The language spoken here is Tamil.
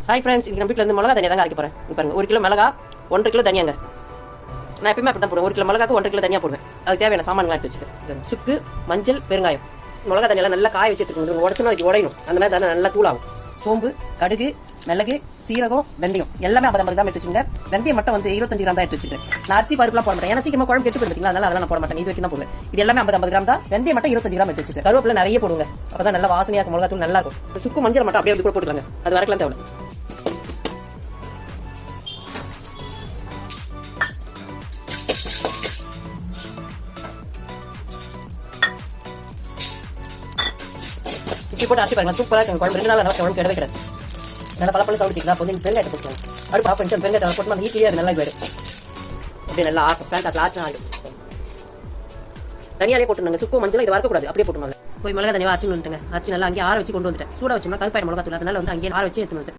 ஹாய் ஃப்ரெண்ட்ஸ், இன்றைக்கி நம்ம வீட்டில் இருந்து மிளகா தனியாக தாங்க அரைக்க போகிறேன். பாருங்க, 1 கிலோ மிளகா 1.5 கிலோ தனியாங்க. நான் எப்பயுமே அப்படி தான் போடுவேன். 1 கிலோ மிளகாக்கு 1.5 கிலோ தனியாக போடுவேன். அதுக்கு தேவையான சாமான்லாம் எடுத்து வச்சுக்கிறேன். சுக்கு, மஞ்சள், பெருங்காயம். மிளகா தனியெல்லாம் நல்லா காய வச்சு எடுத்துக்கணும். உடச்சுனா அதுக்கு உடையணும். அந்த மாதிரி தானே நல்லா தூளாகும். சோம்பு, கடுகு, மிளகு, சீரகம், வெந்தயம் எல்லாமே 50 கிராம் எடுத்து வச்சுங்க. வெந்தயம் மட்டும் வந்து 25 கிராம் தான் எடுத்து வச்சுக்கிறேன். நான் அரிசி பருப்புலாம் போட மாட்டேன். ஏன்னா சீக்கிரமாக குழம்பு கெட்டு போயிருக்கீங்களா, அதனால அதெல்லாம் நான் போட மாட்டேன். இது வரைக்கும் தான் போடுவேன். இது எல்லாமே 50 கிராம் தான். வெந்தயம் மட்டும் 25 கிராம் எடுத்து வச்சுக்கிறேன். கருவேப்பிலை நிறைய போடுங்க. அப்போ தான் நல்லா வாசனையாக இருக்கும். மிளகாத்தூள் நல்லா இருக்கும். சுக்கு மஞ்சள் மட்டும் அப்படியே கூட போட்டுக்கலாங்க. அது வரைக்கலாம் தேவை. இப்படி போட்டு அரைச்சி பாருங்க, சூப்பராக இருக்கும் குழம்பு. 2 நாள் நல்லா குழம்பு கிடவே கிடையாது. நல்லா பழப்பழம் சாப்பிட்டீங்களா? அப்போ வந்து வெங்காயத்தை போட்டுருவாங்க. அடுப்பு ஆஃப் பண்ணிட்டு வெங்காயத்தை போட்டு அந்த ஹீட்லேயே அது நல்லா போயிடும். அப்படியே நல்லா ஸ்டாண்ட் ஆச்சு ஆகிடும். தனியாலே போட்டுருங்க. சுக்கு மஞ்சள் இதை வரக்கூடாது, அப்படியே போட்டுருவாங்க. போய் மிளகா தனியாக அரைச்சு வந்துட்டுங்க. அரைச்சி நல்லா அங்கேயே ஆற வச்சு கொண்டு வந்துட்டேன். சூடாக வச்சோம்னா கருப்பாயிடும் மிளகா தூள். அதனால வந்து அங்கேயே ஆற வச்சு எடுத்து வந்துட்டேன்.